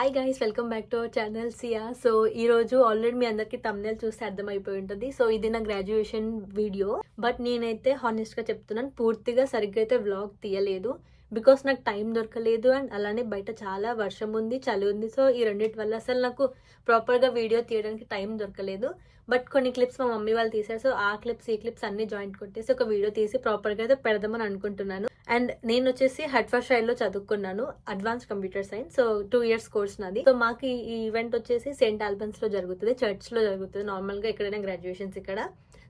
Hi guys, welcome back to our channel Siya. So ఈ రోజు already మీ అందరికి thumbnail చూస్తే అర్థమైపోయి ఉంటుంది. సో ఇది నా గ్రాడ్యుయేషన్ వీడియో. బట్ నేనైతే హానెస్ట్ గా చెప్తున్నాను, పూర్తిగా సరిగ్గా అయితే వ్లాగ్ తీయలేదు. బికాస్ నాకు టైం దొరకలేదు అండ్ అలానే బయట చాలా వర్షం ఉంది, చలి ఉంది. సో ఈ రెండింటి వల్ల అసలు నాకు ప్రాపర్గా వీడియో తీయడానికి టైం దొరకలేదు. బట్ కొన్ని క్లిప్స్ మా మమ్మీ వాళ్ళు తీశారు. సో ఆ క్లిప్స్ ఈ క్లిప్స్ అన్ని జాయింట్ కొట్టేసి ఒక వీడియో తీసి ప్రాపర్గా అయితే పెడదామని అనుకుంటున్నాను. అండ్ నేను వచ్చేసి హట్ఫర్ స్టైల్లో చదువుకున్నాను, advance computer science. So 2 years course నాది. సో మాకు ఈ ఈవెంట్ వచ్చేసి సెయింట్ ఆల్బన్స్ లో జరుగుతుంది, చర్చ్ లో జరుగుతుంది. నార్మల్ గా ఎక్కడైనా గ్రాడ్యుయేషన్స్ ఇక్కడ.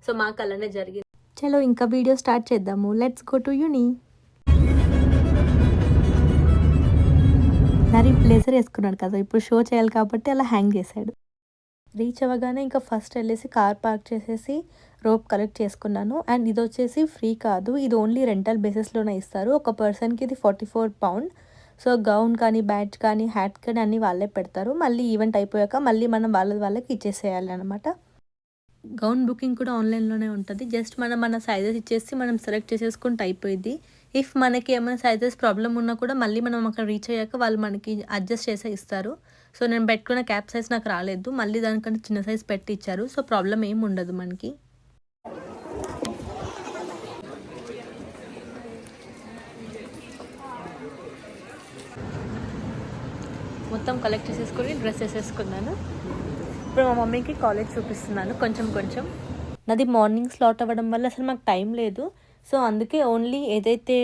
సో మాకు అలానే జరిగింది. చలో ఇంకా వీడియో స్టార్ట్ చేద్దాము. Let's go to uni. నరీ బ్లేజర్ వేసుకున్నాడు కదా, ఇప్పుడు షో చేయాలి కాబట్టి అలా హ్యాంగ్ చేశాడు. రీచ్ అవ్వగానే ఇంకా ఫస్ట్ వెళ్ళేసి కార్ పార్క్ చేసేసి రోప్ కలెక్ట్ చేసుకున్నాను. అండ్ ఇది వచ్చేసి ఫ్రీ కాదు, ఇది ఓన్లీ రెంటల్ బేసిస్లోనే ఇస్తారు. ఒక పర్సన్కి ఇది 44 pound. సో గౌన్ కానీ, బ్యాడ్జ్ కానీ, హ్యాట్ కానీ అన్నీ వాళ్ళే పెడతారు. మళ్ళీ ఈవెంట్ అయిపోయాక మళ్ళీ మనం వాళ్ళకి ఇచ్చేసేయాలి అనమాట. గౌన్ బుకింగ్ కూడా ఆన్లైన్లోనే ఉంటుంది. జస్ట్ మన సైజెస్ ఇచ్చేసి మనం సెలెక్ట్ చేసేసుకుంటే అయిపోయింది. ఇఫ్ మనకి ఏమైనా సైజెస్ ప్రాబ్లం ఉన్నా కూడా మళ్ళీ మనం అక్కడ రీచ్ అయ్యాక వాళ్ళు మనకి అడ్జస్ట్ చేసే ఇస్తారు. సో నేను పెట్టుకున్న క్యాప్ సైజ్ నాకు రాలేదు, మళ్ళీ దానికంటే చిన్న సైజ్ పెట్టి ఇచ్చారు. సో ప్రాబ్లం ఏమి ఉండదు మనకి. మొత్తం కలెక్ట్ చేసేసుకొని డ్రెస్ వేసేసుకున్నాను. ఇప్పుడు మా మమ్మీకి కాలేజ్ చూపిస్తున్నాను కొంచెం. నాది మార్నింగ్ స్లాట్ అవ్వడం వల్ల అసలు మాకు టైం లేదు. సో అందుకే ఓన్లీ ఏదైతే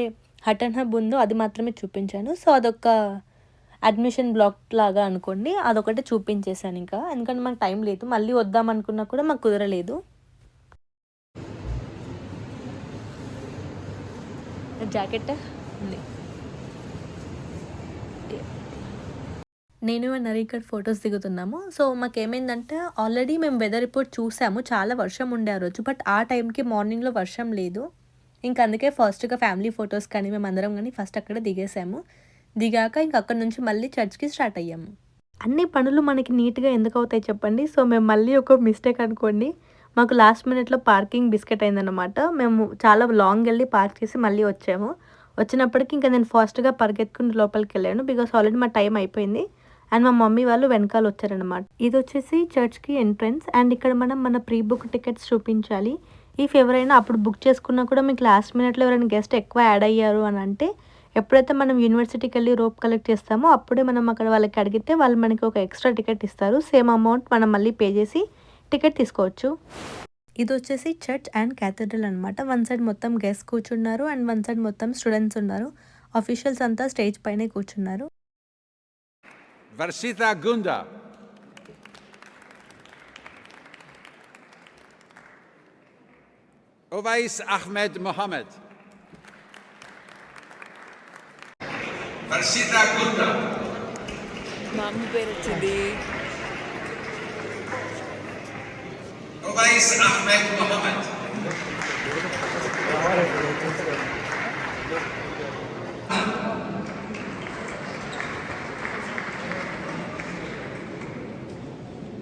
హట్ అండ్ హబ్ ఉందో అది మాత్రమే చూపించాను. సో అదొక అడ్మిషన్ బ్లాక్ లాగా అనుకోండి, అదొకటే చూపించేశాను ఇంకా. ఎందుకంటే మాకు టైం లేదు, మళ్ళీ వద్దాం అనుకున్నా కూడా మాకు కుదరలేదు. జాకెట్ ఉంది. నేను నరీ ఇక్కడ ఫొటోస్ దిగుతున్నాము. సో మాకేమైందంటే ఆల్రెడీ మేము వెదర్ రిపోర్ట్ చూసాము, చాలా వర్షం ఉండే ఆ రోజు. బట్ ఆ టైంకి మార్నింగ్లో వర్షం లేదు. ఇంకా అందుకే ఫస్ట్గా ఫ్యామిలీ ఫొటోస్ కానీ మేము అందరం కానీ ఫస్ట్ అక్కడ దిగేసాము. దిగాక ఇంక అక్కడ నుంచి మళ్ళీ చర్చ్కి స్టార్ట్ అయ్యాము. అన్ని పనులు మనకి నీట్గా ఎందుకు అవుతాయి చెప్పండి. సో మేము మళ్ళీ ఒక మిస్టేక్ అనుకోండి, మాకు లాస్ట్ మినిట్లో పార్కింగ్ బిస్కెట్ అయిందనమాట. మేము చాలా లాంగ్ వెళ్ళి పార్క్ చేసి మళ్ళీ వచ్చాము. వచ్చినప్పటికి ఇంకా నేను ఫాస్ట్గా పరిగెత్తుకుని లోపలికి వెళ్ళాను, బికాస్ ఆల్రెడీ మా టైం అయిపోయింది. అండ్ మా మమ్మీ వాళ్ళు వెనకాల వచ్చారనమాట. ఇది వచ్చేసి చర్చ్కి ఎంట్రన్స్. అండ్ ఇక్కడ మనం మన ప్రీ బుక్ టికెట్స్ చూపించాలి. ఇఫ్ ఎవరైనా అప్పుడు బుక్ చేసుకున్నా కూడా మీకు లాస్ట్ మినిట్లో ఎవరైనా గెస్ట్ ఎక్కువ యాడ్ అయ్యారు అని అంటే, ఎప్పుడైతే మనం యూనివర్సిటీకి వెళ్ళి రోప్ కలెక్ట్ చేస్తామో అప్పుడే మనం అక్కడ వాళ్ళకి అడిగితే వాళ్ళు మనకి ఒక ఎక్స్ట్రా టికెట్ ఇస్తారు. సేమ్ అమౌంట్ మనం మళ్ళీ పే చేసి టికెట్ తీసుకోవచ్చు. ఇది వచ్చేసి చర్చ్ అండ్ క్యాథడ్రల్ అనమాట. వన్ సైడ్ మొత్తం గెస్ట్ కూర్చున్నారు అండ్ వన్ సైడ్ మొత్తం స్టూడెంట్స్ ఉన్నారు. ఆఫీషియల్స్ అంతా స్టేజ్ పైనే కూర్చున్నారు. Varsita Gunda. Owais Ahmed Mohammed. Varsita Gunda. Mami పేరు వచ్చింది. Owais Ahmed Mohammed.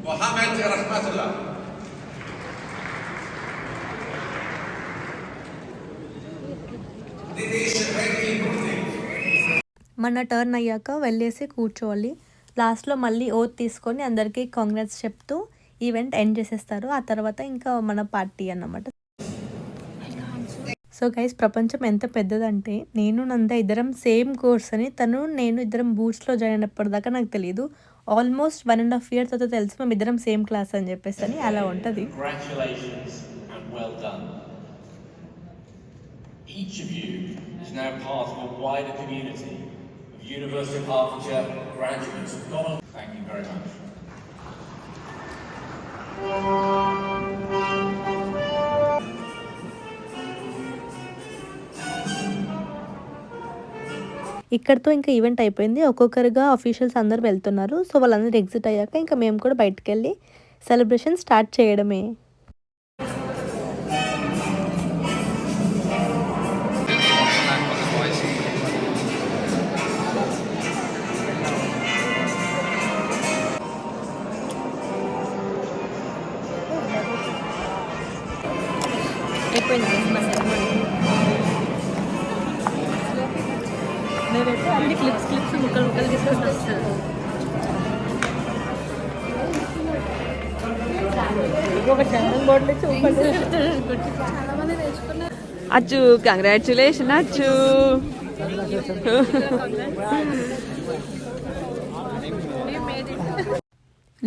Mohammed Rahmatullah. మన టర్న్ అయ్యాక వెళ్ళేసి కూర్చోవాలి. లాస్ట్లో మళ్ళీ ఓత్ తీసుకొని అందరికీ కాంగ్రాట్స్ చెప్తూ ఈవెంట్ ఎండ్ చేసేస్తారు. ఆ తర్వాత ఇంకా మన పార్టీ అన్నమాట. సో గైస్, ప్రపంచం ఎంత పెద్దదంటే నేను నంద ఇద్దరం సేమ్ కోర్స్ అని, నేను ఇద్దరం బూట్స్లో జాయిన్ అయినప్పటిదాకా నాకు తెలియదు. ఆల్మోస్ట్ 1.5 years తర్వాత తెలిసి మేము ఇద్దరం సేమ్ క్లాస్ అని చెప్పేసి అని అలా ఉంటుంది. Each of you is now part of a wider community of University of Hertfordshire graduates who've gone on. Thank you very much. ఇక్కడతో ఇంకా ఈవెంట్ అయిపోయింది. ఒక్కొక్కరుగా అఫీషియల్స్ అందరు వెళ్తున్నారు. సో వాళ్ళందరూ ఎగ్జిట్ అయ్యాక ఇంకా మేము కూడా బయటకు వెళ్ళి సెలబ్రేషన్ స్టార్ట్ చేయడమే. మేమైతే అన్ని క్లిప్స్ ముక్కలు తీసుకొని వస్తారు. అచ్చు కంగ్రాచులేషన్ అచ్చు.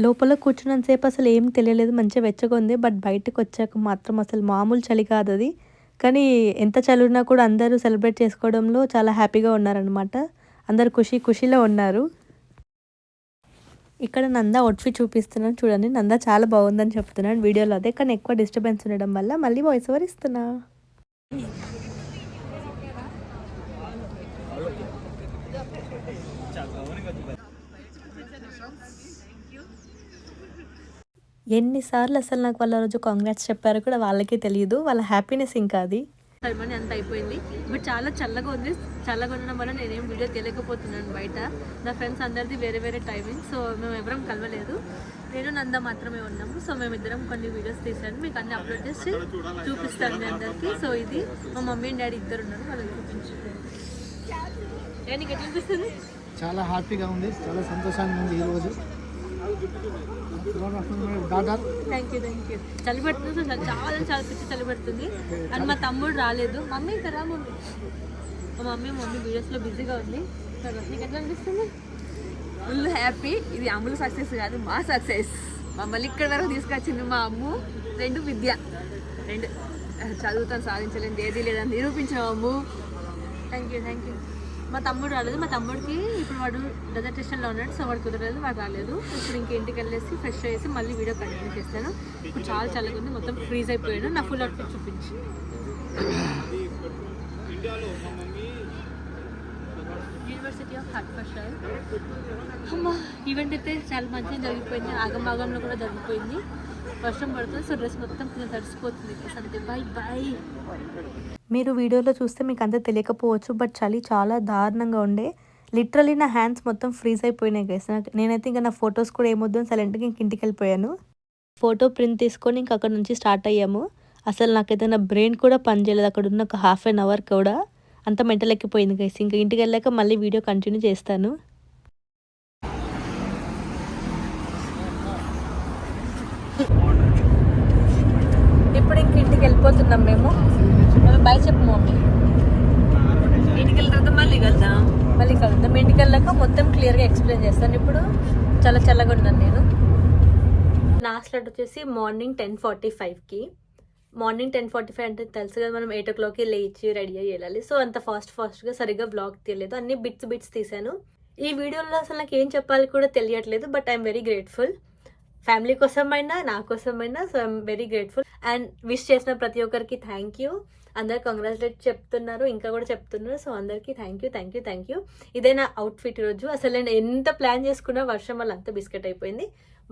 లోపల కూర్చున్నంతసేపు అసలు ఏం తెలియలేదు, మంచిగా వెచ్చగా ఉంది. బట్ బయటకు వచ్చాక మాత్రం అసలు మామూలు చలి కాదు అది. కానీ ఎంత చలి ఉన్నా కూడా అందరూ సెలబ్రేట్ చేసుకోవడంలో చాలా హ్యాపీగా ఉన్నారనమాట. అందరు ఖుషీలో ఉన్నారు. ఇక్కడ నంద అవుట్ఫిట్ చూపిస్తున్నాను చూడండి. నంద చాలా బాగుందని చెప్తున్నాను వీడియోలో అదే, కానీ ఎక్కువ డిస్టర్బెన్స్ ఉండడం వల్ల మళ్ళీ వాయిస్ ఓవర్ ఇస్తున్నా. ఎన్నిసార్లు అసలు నాకు వాళ్ళ రోజు కాంగ్రాట్స్ చెప్పారో కూడా వాళ్ళకే తెలియదు. వాళ్ళ హ్యాపీనెస్ ఇంకా అది. సెరమనీ అంతా అయిపోయింది. బట్ చాలా చల్లగా ఉంది. చల్లగా ఉండడం వల్ల నేనేం వీడియో తెలియకపోతున్నాను బయట. నా ఫ్రెండ్స్ అందరిది వేరే వేరే టైమింగ్, సో మేము ఎవరం కలవలేదు. నేను నంద మాత్రమే ఉన్నాము. సో మేమిద్దరం కొన్ని వీడియోస్ తీసాను, మీకు అన్ని అప్లోడ్ చేసి చూపిస్తాను మీ అందరికీ. సో ఇది మా మమ్మీ అండ్ డాడీ ఇద్దరు ఉన్నారు, వాళ్ళకి చూపించారు. నీకు ఎట్లా అనిపిస్తుంది? చాలా హ్యాపీగా ఉంది, చాలా సంతోషంగా ఉంది ఈరోజు. Thank you. చలి పడుతుంది, చాలా పిచ్చి చలి పడుతుంది. అండ్ మా తమ్ముడు రాలేదు. మమ్మీ ఇంకా రా మమ్మీ. మా మమ్మీ వీడియోస్లో బిజీగా ఉంది. నీకు ఎట్లా అనిపిస్తుంది? Full happy. ఇది అమ్ముల సక్సెస్ కాదు, మా సక్సెస్. మమ్మల్ని ఇక్కడ వరకు తీసుకొచ్చింది మా అమ్ము. 2 విద్య, 2 చదువుతాను సాధించలేదు ఏదీ లేదని నిరూపించాము అమ్ము. Thank you. మా తమ్ముడు రాలేదు. మా తమ్ముడికి ఇప్పుడు వాడు డెజర్టేషన్లో ఉన్నాడు, సో వాడు కుదరలేదు, వాడు రాలేదు. ఇప్పుడు ఇంక ఇంటికి వెళ్ళేసి ఫ్రెష్ అయ్యేసి మళ్ళీ వీడియో కంటిన్యూ చేస్తాను. ఇప్పుడు చాలా చల్లగా ఉంది, మొత్తం ఫ్రీజ్ అయిపోయాను. నా ఫుల్ అవుట్ఫిట్ చూపించి. University of Hertfordshire. అమ్మా, ఈవెంట్ అయితే చాలా మంచిగా జరిగిపోయింది. ఆగంలో కూడా జరిగిపోయింది. వర్షం పడుతుంది, సో డ్రెస్ మొత్తం కొంచెం తడిసిపోతుంది. అంతే, బాయ్. మీరు వీడియోలో చూస్తే మీకు అంత తెలియకపోవచ్చు, బట్ చలి చాలా దారుణంగా ఉండే. లిటరలీ నా హ్యాండ్స్ మొత్తం ఫ్రీజ్ అయిపోయినాయి గైస్. నేనైతే ఇంకా నా ఫొటోస్ కూడా ఏమొద్దు అని సైలెంట్గా ఇంటికి వెళ్ళిపోయాను. ఫోటో ప్రింట్ తీసుకొని ఇంక అక్కడ నుంచి స్టార్ట్ అయ్యాము. అసలు నాకైతే నా బ్రెయిన్ కూడా పనిచేయలేదు అక్కడ ఉన్న ఒక ½ an hour కూడా. అంత మెంటల్ ఎక్కిపోయింది గైస్. ఇంకా ఇంటికి వెళ్ళాక మళ్ళీ వీడియో కంటిన్యూ చేస్తాను. ఇప్పుడు ఇంక ఇంటికి వెళ్ళిపోతున్నాం మేము. బాయ్ చెప్పు మమ్మీ. ఇంటికి వెళ్ళిన తర్వాత మళ్ళీ కలుద్దాం. ఇంటికి వెళ్ళాక మొత్తం క్లియర్గా ఎక్స్ప్లెయిన్ చేస్తాను. ఇప్పుడు చాలా చల్లగా ఉన్నాను నేను. నా స్లాట్ వచ్చేసి మార్నింగ్ 10:45కి. మార్నింగ్ 10:45 అంటే తెలుసు కదా, మనం 8 o'clockకి లేచి రెడీ అయ్యి వెళ్ళాలి. సో అంత ఫాస్ట్గా సరిగ్గా బ్లాగ్ తీయలేదు, అన్ని బిట్స్ తీసాను. ఈ వీడియోలో అసలు నాకు ఏం చెప్పాలి కూడా తెలియట్లేదు. But I'm very grateful. Family కోసమైనా నా కోసమైనా. So I'm very grateful. And wish చేసిన ప్రతి ఒక్కరికి థ్యాంక్ యూ. అందరు కంగ్రాచులేట్ చెప్తున్నారు, ఇంకా కూడా చెప్తున్నారు. సో అందరికీ థ్యాంక్ యూ. ఇదే నా అవుట్ఫిట్ ఈరోజు. అసలు నేను ఎంత ప్లాన్ చేసుకున్నా వర్షం వల్ల అంతా బిస్కెట్ అయిపోయింది.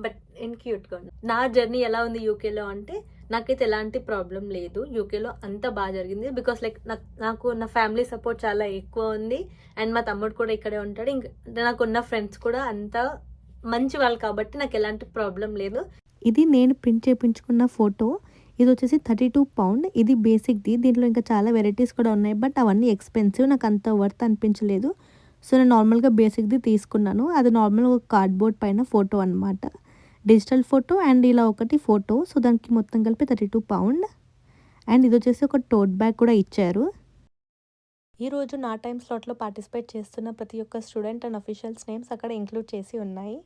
బట్ నేను క్యూట్గా ఉన్నా. నా జర్నీ ఎలా ఉంది యూకేలో అంటే, నాకైతే ఎలాంటి ప్రాబ్లం లేదు. యూకేలో అంతా బాగా జరిగింది. బికాస్ లైక్ నాకు నా ఫ్యామిలీ సపోర్ట్ చాలా ఎక్కువ ఉంది. అండ్ మా తమ్ముడు కూడా ఇక్కడే ఉంటాడు. ఇంకా నాకున్న ఫ్రెండ్స్ కూడా అంతా మంచి వాళ్ళు కాబట్టి నాకు ఎలాంటి ప్రాబ్లం లేదు. ఇది నేను ప్రింట్ చేయించుకున్న ఫోటో. ఇది వచ్చేసి 32 pound. ఇది బేసిక్ది. దీంట్లో ఇంకా చాలా వెరైటీస్ కూడా ఉన్నాయి, బట్ అవన్నీ ఎక్స్పెన్సివ్. నాకు అంత వర్త్ అనిపించలేదు. సో నేను నార్మల్గా బేసిక్ది తీసుకున్నాను. అది నార్మల్గా ఒక కార్డ్బోర్డ్ పైన ఫోటో అనమాట, డిజిటల్ ఫోటో. అండ్ ఇలా ఒకటి ఫోటో. సో దానికి మొత్తం కలిపి 32 pound. అండ్ ఇది వచ్చేసి ఒక టోట్ బ్యాగ్ కూడా ఇచ్చారు. ఈరోజు నా టైం స్లాట్లో పార్టిసిపేట్ చేస్తున్న ప్రతి ఒక్క స్టూడెంట్ అండ్ అఫీషియల్స్ నేమ్స్ అక్కడ ఇంక్లూడ్ చేసి ఉన్నాయి.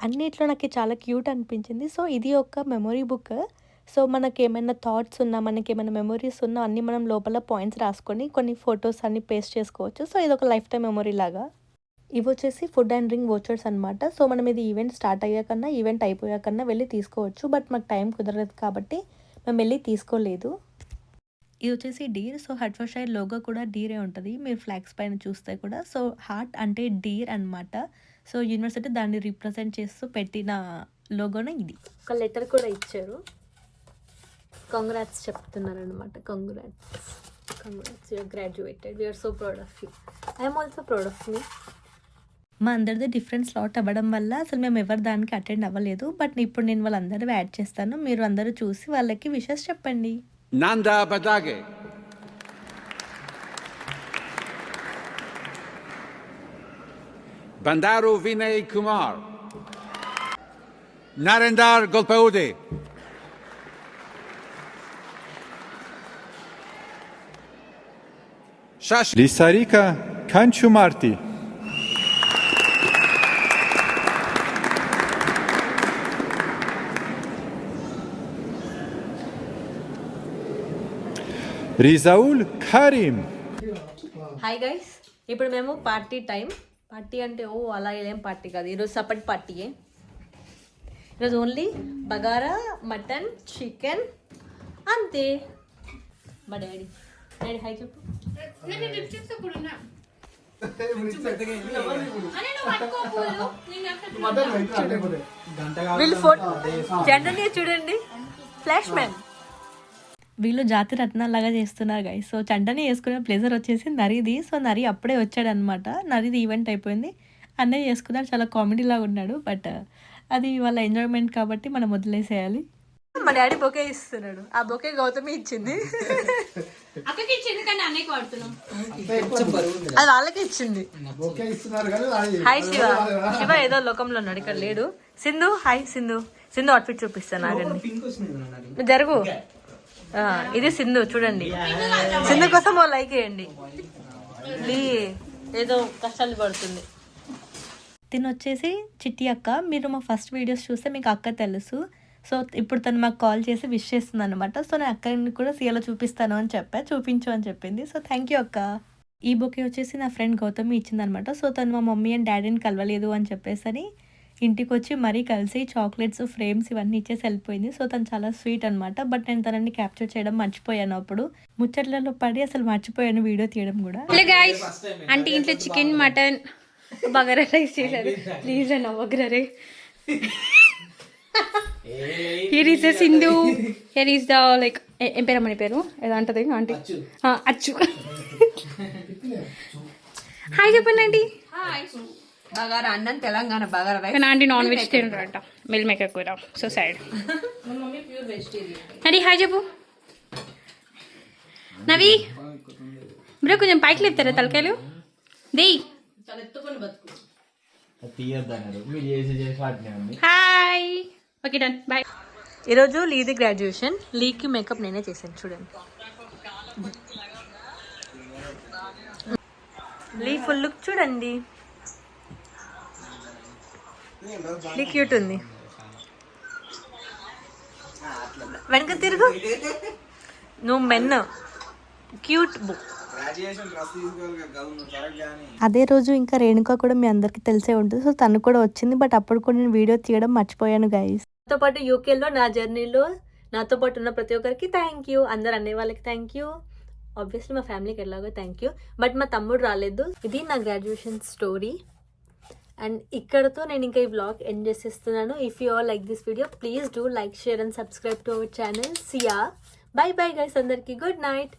అన్నిట్లో నాకు చాలా క్యూట్ అనిపించింది. సో ఇది ఒక మెమొరీ బుక్. సో మనకి ఏమైనా థాట్స్ ఉన్నా, మనకి ఏమైనా మెమొరీస్ ఉన్నా అన్నీ మనం లోపల పాయింట్స్ రాసుకొని కొన్ని ఫొటోస్ అన్ని పేస్ట్ చేసుకోవచ్చు. సో ఇది ఒక లైఫ్ టైం మెమొరీ లాగా. ఇవి వచ్చేసి ఫుడ్ అండ్ డ్రింక్ వోచర్స్ అనమాట. సో మనం ఇది ఈవెంట్ స్టార్ట్ అయ్యాకన్నా ఈవెంట్ అయిపోయాకన్నా వెళ్ళి తీసుకోవచ్చు. బట్ మాకు టైం కుదరలేదు కాబట్టి మేము వెళ్ళి తీసుకోలేదు. ఇది వచ్చేసి డీర్. సో హర్ట్ఫర్డ్షైర్ లోగో కూడా డీరే ఉంటుంది, మీరు ఫ్లాగ్స్ పైన చూస్తే కూడా. సో హార్ట్ అంటే డీర్ అనమాట. సో యూనివర్సిటీ దాన్ని రిప్రజెంట్ చేస్తూ పెట్టిన లోగోనే ఇది. ఒక లెటర్ కూడా ఇచ్చారు, కంగ్రాట్స్ చెప్తున్నారు అనమాట. Congrats you're graduated, we're so proud of you. I'm also proud of me. మా అందరిది డిఫరెంట్ స్లాట్ అవ్వడం వల్ల అసలు మేము ఎవరు దానికి అటెండ్ అవ్వలేదు. బట్ ఇప్పుడు నేను వాళ్ళందరూ యాడ్ చేస్తాను, మీరు అందరూ చూసి వాళ్ళకి విషెస్ చెప్పండి. Nanda Badage. Bandaru Vinay Kumar. Narendra Golpaude. Shash. Lisarica Kanchumarti. Rizaul Karim. Hi guys, ఇప్పుడు మేము పార్టీ టైం. పార్టీ అంటే ఓ అలా ఏం పార్టీ కాదు, ఈరోజు సపరేట్ పార్టీయే. ఈరోజు ఓన్లీ బగారా, మటన్, చికెన్ అంతే. మా డాడీ హాయ్ చెప్పు. వీళ్ళు ఫోటో జెండర్ని చూడండి, ఫ్లాష్ మ్యాన్. వీళ్ళు జాతి రత్నాలాగా చేస్తున్నారు గైస్. సో చంటని వేసుకునే ప్లేజర్ వచ్చేసి నరిది. సో నరి అప్పుడే వచ్చాడనమాట. నరిది ఈవెంట్ అయిపోయింది, అన్నయ్య చేసుకున్నాడు, చాలా కామెడీ లాగా ఉన్నాడు. బట్ అది వాళ్ళ ఎంజాయ్మెంట్ కాబట్టి మనం వదిలేసేయాలి. మా డాడీ బొకే ఇస్తున్నాడు, ఆ బొకే గౌతమి ఇచ్చింది. అక్కకి ఇచ్చింది కానీ అన్నయ్యకి వాడుతున్నాం. అది వాళ్ళకే ఇచ్చింది. హాయ్ శివ. శివ ఏదో లోకంలో ఉన్నాడు, ఇక్కడ లేడు. సింధు హాయ్. సింధు అవుట్ఫిట్ చూపిస్తాను ఆగండి, నువ్వు జరుగు. ఇది సింధు చూడండి. సింధు కోసం ఓ లైక్ వేయండి. ఏదో కష్టాలు పడుతుంది. తిని వచ్చేసి చిట్టి అక్క. మీరు మా ఫస్ట్ వీడియోస్ చూస్తే మీకు అక్క తెలుసు. సో ఇప్పుడు తను మాకు కాల్ చేసి విష్ చేస్తుంది అనమాట. సో నేను అక్కని కూడా సీఎలో చూపిస్తాను అని చూపించు అని చెప్పింది. సో థ్యాంక్ యూ అక్క. ఈ బొకే వచ్చేసి నా ఫ్రెండ్ గౌతమి ఇచ్చిందనమాట. సో తను మా మమ్మీ అండ్ డాడీని కలవలేదు అని చెప్పేసి ఇంటికి వచ్చి మరీ కలిసి చాక్లెట్స్, ఫ్రేమ్స్ ఇవన్నీ ఇచ్చేసి వెళ్ళిపోయింది. సో తను చాలా స్వీట్ అనమాట. బట్ నేను తనని క్యాప్చర్ చేయడం మర్చిపోయాను. అప్పుడు ముచ్చట్లలో పడి అసలు మర్చిపోయాను వీడియో తీయడం కూడా. అంటే ఇంట్లో చికెన్, మటన్, బగారా రైస్ చేశారు. ప్లీజ్ అన్న బగారే. Here is the Sindhu, here is the like ఏం పేరు అమ్మని పేరు ఏదో అంటది ఆంటీ, అచ్చు. హాయ్ చెప్పండి ఆంటీ. బగారా అన్నం, తెలంగాణ బగారా రైస్. కానీ ఆంటీ నాన్ వెజ్ తినరంట, మిల్ మేకర్ కూర. సో సైడ్ నడి హాయ్ చెప్పు. నవి బ్రో కొంచెం పైకి లేపుతారా తలకాయలు దేయ్. Hi okay done bye. ఈరోజు లీది గ్రాడ్యుయేషన్. లీకి మేకప్ నేనే చేశాను చూడండి. లీ ఫుల్ లుక్ చూడండి, లీ క్యూట్ ఉంది. వెనక తిరుగు, నువ్వు మెన్ క్యూట్ బుక్. అదే రోజు ఇంకా రేణుక కూడా మీ అందరికి తెలిసే ఉంటుంది. సో తను కూడా వచ్చింది. బట్ అప్పుడు కూడా నేను వీడియో తీయడం మర్చిపోయాను గైస్. నాతో పాటు యూకేలో నా జర్నీలో నాతో పాటు ఉన్న ప్రతి ఒక్కరికి థ్యాంక్ యూ. అందరు అనే వాళ్ళకి థ్యాంక్ యూ. ఆబ్వియస్లీ మా ఫ్యామిలీకి ఎలాగో థ్యాంక్ యూ. బట్ మా తమ్ముడు రాలేదు. ఇది నా గ్రాడ్యుయేషన్ స్టోరీ. అండ్ ఇక్కడతో నేను ఇంకా ఈ వ్లాగ్ ఎండ్ చేసేస్తున్నాను. If you all like this video please do like, share and subscribe to our channel. Siya bye bye guys, అందరికి గుడ్ నైట్.